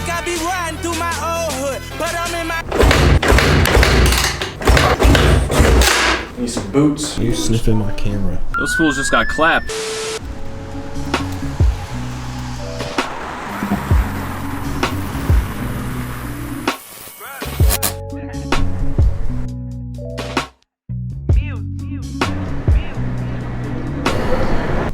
like I be riding through my old hood, but I'm in my... Need some boots. You sniffing my camera. Those fools just got clapped.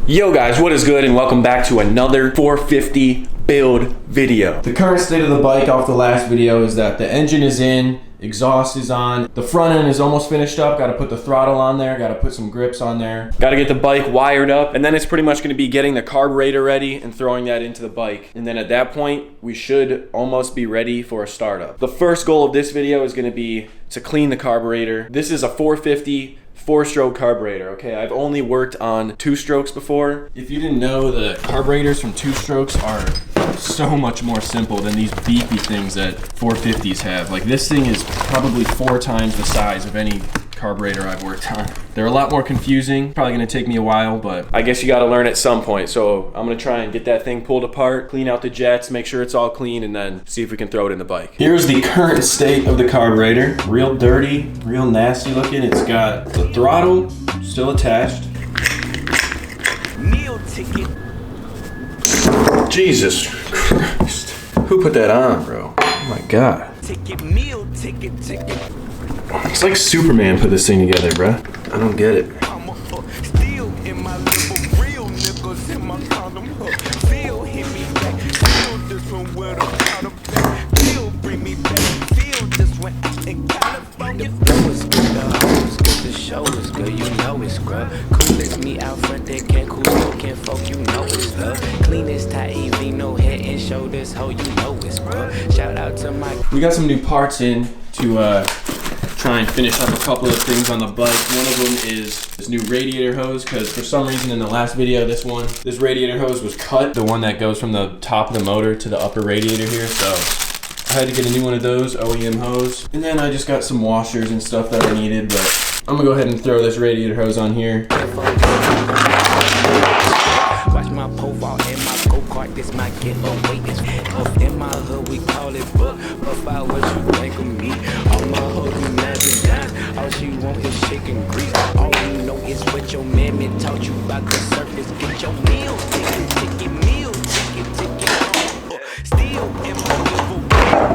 Yo guys, what is good and welcome back to another 450 build video. The current state of the bike off the last video is that the engine is in, exhaust is on, the front end is almost finished up, gotta put the throttle on there, gotta put some grips on there. Gotta get the bike wired up, and then it's pretty much gonna be getting the carburetor ready and throwing that into the bike. And then at that point, we should almost be ready for a startup. The first goal of this video is gonna be to clean the carburetor. This is a 450 4-stroke carburetor, okay? I've only worked on 2-strokes before. If you didn't know, the carburetors from 2-strokes are so much more simple than these beefy things that 450s have. Like, this thing is probably 4 times the size of any carburetor I've worked on. They're a lot more confusing, probably gonna take me a while, but I guess you gotta learn at some point. So I'm gonna try and get that thing pulled apart, clean out the jets, make sure it's all clean, and then see if we can throw it in the bike. Here's the current state of the carburetor. Real dirty, real nasty looking. It's got the throttle still attached. Meal ticket. Jesus Christ. Who put that on, bro? Oh my God. Ticket, meal ticket. It's like Superman put this thing together, bruh. I don't get it. I'm a still in my level, real niggas in my condom hook. Feel hit me back, feel this one with a powder back. Feel bring me back, feel this one out in California. The flow is good, the hoe is good, the show is good, you know it's scrub. Coolest me out front, they can't cool, so can't folk, you know it's love. Cleanest tie, no head and shoulders, hoe, you know it's scrub. Shout out to my... We got some new parts in to try and finish up a couple of things on the bike. One of them is this new radiator hose, because for some reason in the last video, this radiator hose was cut, the one that goes from the top of the motor to the upper radiator here, so I had to get a new one of those, OEM hose. And then I just got some washers and stuff that I needed, but I'm gonna go ahead and throw this radiator hose on here. Watch my profile in my go-kart, this my getaway. Up in my hood, we call it book. About what you think of me. All my hoes imagine that. All she want is chicken grease. All you know is what your mammy taught you about the surface. Get your meal ticket, meal ticket. Still in my level,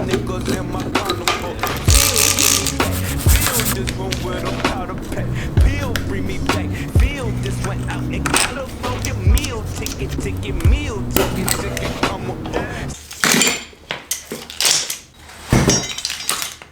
niggas in my condom. Feel this one with a powder pack. Feel bring me back. Feel this one out in California. Meal ticket, meal ticket. Come on.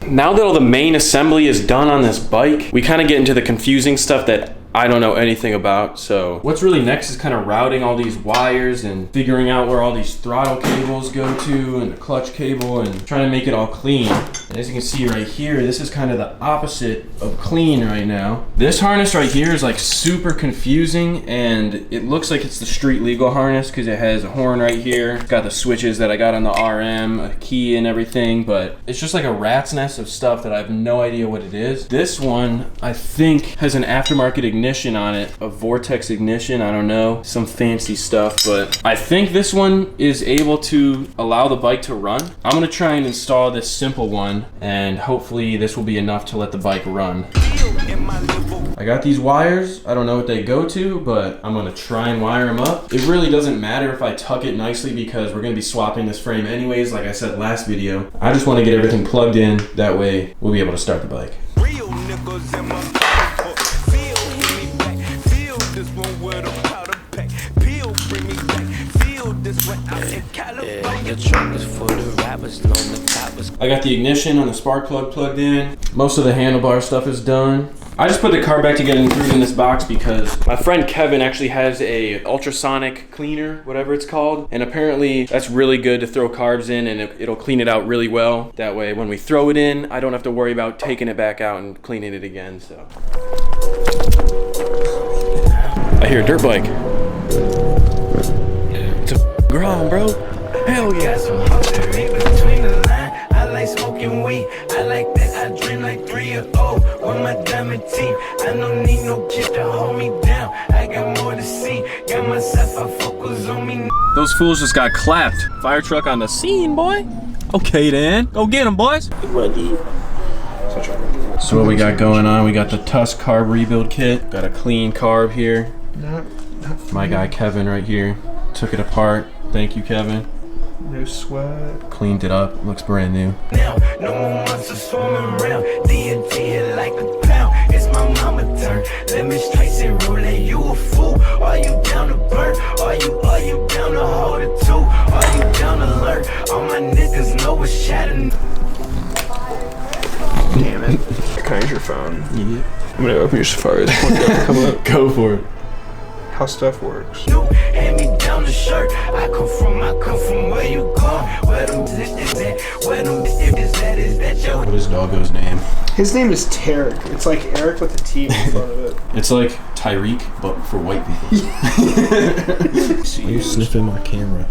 Now that all the main assembly is done on this bike, we kind of get into the confusing stuff that I don't know anything about. So what's really next is kind of routing all these wires and figuring out where all these throttle cables go to and the clutch cable and trying to make it all clean. And as you can see right here, this is kind of the opposite of clean right now. This harness right here is like super confusing, and it looks like it's the street legal harness because it has a horn right here. It's got the switches that I got on the RM, a key and everything, but it's just like a rat's nest of stuff that I have no idea what it is. This one, I think, has an aftermarket ignition on it, a vortex ignition, I don't know, some fancy stuff, but I think this one is able to allow the bike to run. I'm gonna try and install this simple one, and hopefully this will be enough to let the bike run. I got these wires, I don't know what they go to, but I'm gonna try and wire them up. It really doesn't matter if I tuck it nicely because we're gonna be swapping this frame anyways, like I said last video. I just wanna get everything plugged in, that way we'll be able to start the bike. Real niggas in my feel hit me back, feel this one with a powder pack. Peel bring me back, feel this one out in California. Yeah, your truck is for the rappers, on the top is... I got the ignition on the spark plug plugged in. Most of the handlebar stuff is done. I just put the car back together and threw it in this box because my friend Kevin actually has a ultrasonic cleaner, whatever it's called. And apparently that's really good to throw carbs in, and it'll clean it out really well. That way when we throw it in, I don't have to worry about taking it back out and cleaning it again, so. I hear a dirt bike. It's a Grom, bro. Hell yeah. I like smoking weed, I like that, I drink like 3 or 0 with my diamond teeth. I don't need no kid to hold me down, I got more to see, got myself a focus on me. Those fools just got clapped. Fire truck on the scene, boy. Okay then, go get him, boys. So what we got going on, we got the Tusk carb rebuild kit. Got a clean carb here. My guy Kevin right here took it apart. Thank you, Kevin. No sweat. Cleaned it up, looks brand new. Now, no more monsters swarming around. DNT like a pound. It's my mama turn. Let me trace it, roulette. You a fool? Are you down to burn? Are you down to hold it too? Are you down to learn? All my niggas know it's shattered. Damn it. Can I use your phone? Yeah. I'm gonna open your Safari. Come up. Go for it. How stuff works. Hand me down the shirt. I come from where you gone. Where them is at? Where them is at? Is that your? What is Doggo's name? His name is Tarek. It's like Eric with a T in front of it. It's like Tyreek, but for white people. You sniffing my camera.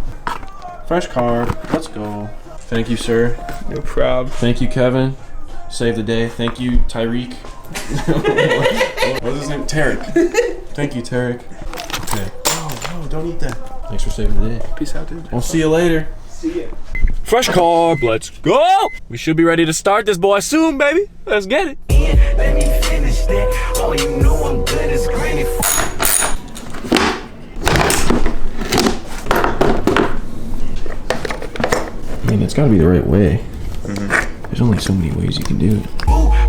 Fresh carb, let's go. Thank you, sir. No prob. Thank you, Kevin. Save the day. Thank you, Tyreek. What was his name? Tarek. Thank you, Tarek. Okay. Oh, no, don't eat that. Thanks for saving the day. Peace out, dude. We'll see you later. See ya. Fresh carb, let's go. We should be ready to start this boy soon, baby. Let's get it. Let me finish that. Oh, you know I'm good as granny. I mean, it's gotta be the right way. There's only so many ways you can do it.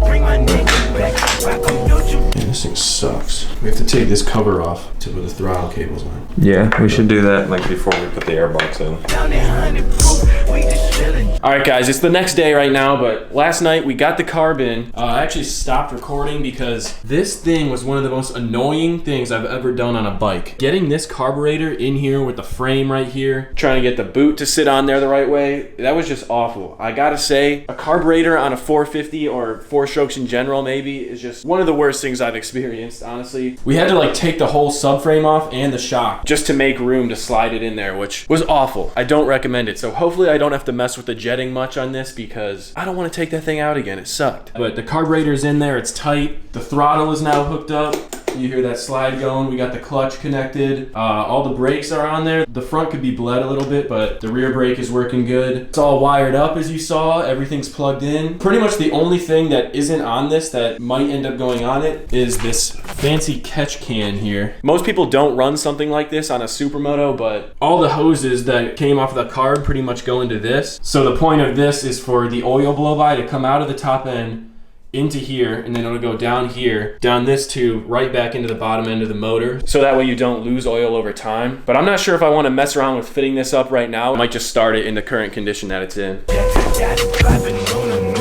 Bring my nigga back. I come build you. Man, this thing sucks. We have to take this cover off to put the throttle cables on. Yeah, we should do that like before we put the airbox in. Down there, 100 proof. We just chillin'. Alright guys, it's the next day right now, but last night we got the carb in. I actually stopped recording because this thing was one of the most annoying things I've ever done on a bike. Getting this carburetor in here with the frame right here, trying to get the boot to sit on there the right way, that was just awful. I gotta say, a carburetor on a 450 or 4-strokes in general maybe is just one of the worst things I've experienced, honestly. We had to like take the whole subframe off and the shock just to make room to slide it in there, which was awful. I don't recommend it. So hopefully I don't have to mess with the jetting much on this because I don't want to take that thing out again. It sucked. But the carburetor's in there, it's tight. The throttle is now hooked up. You hear that slide going. We got the clutch connected. All the brakes are on there. The front could be bled a little bit, but the rear brake is working good. It's all wired up as you saw. Everything's plugged in. Pretty much the only thing that isn't on this that might end up going on it is this fancy catch can here. Most people don't run something like this on a Supermoto, but all the hoses that came off the carb pretty much go into this. So the point of this is for the oil blow-by to come out of the top end into here, and then it'll go down here, down this tube, right back into the bottom end of the motor. So that way you don't lose oil over time. But I'm not sure if I want to mess around with fitting this up right now. I might just start it in the current condition that it's in. Got it poppin' on the new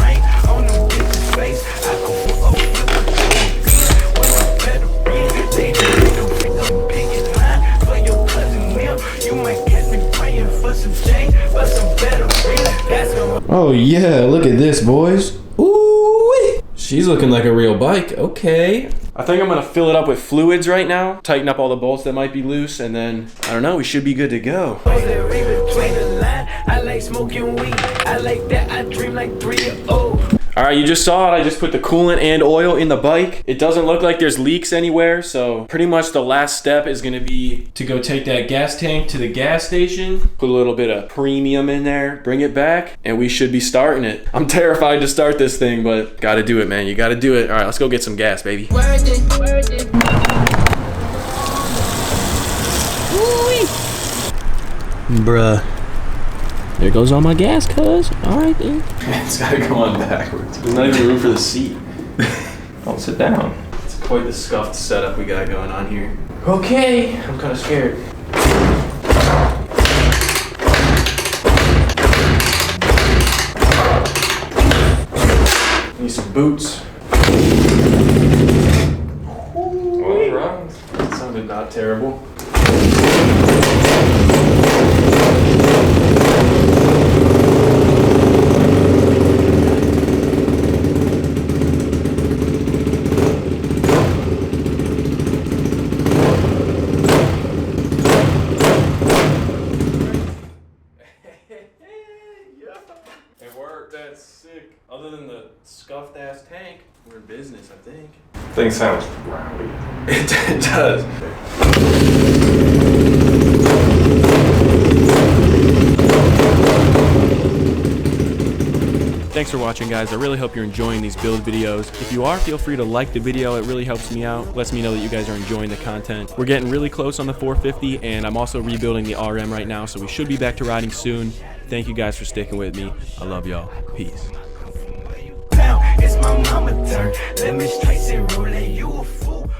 rain. On the bitch's face. I go for a better breathe. They don't pick up big line for your cousin Neil. You might catch me praying for some change, but some better breathe. That's gonna. Oh yeah, look at this, boys. Ooh, she's looking like a real bike. Okay. I think I'm gonna fill it up with fluids right now, tighten up all the bolts that might be loose, and then, I don't know, we should be good to go. I like smoking weed. I like that. I dream like 3-0. All right, you just saw it. I just put the coolant and oil in the bike. It doesn't look like there's leaks anywhere, so pretty much the last step is gonna be to go take that gas tank to the gas station, put a little bit of premium in there, bring it back, and we should be starting it. I'm terrified to start this thing, but gotta do it, man. You gotta do it. All right, let's go get some gas, baby. Bruh. There goes all my gas, cuz. Alright then. It's gotta go on backwards. There's not even room for the seat. Don't sit down. It's quite the scuffed setup we got going on here. Okay, I'm kind of scared. Need some boots. All right. That sounded not terrible. It worked. That's sick. Other than the scuffed ass tank, we're in business, I think. Thing sounds rowdy. It does. Thanks for watching, guys. I really hope you're enjoying these build videos. If you are, feel free to like the video. It really helps me out. Lets me know that you guys are enjoying the content. We're getting really close on the 450, and I'm also rebuilding the RM right now, so we should be back to riding soon. Thank you guys for sticking with me. I love y'all. Peace. It's my mama turn. Let me trace it, rolling you a fool.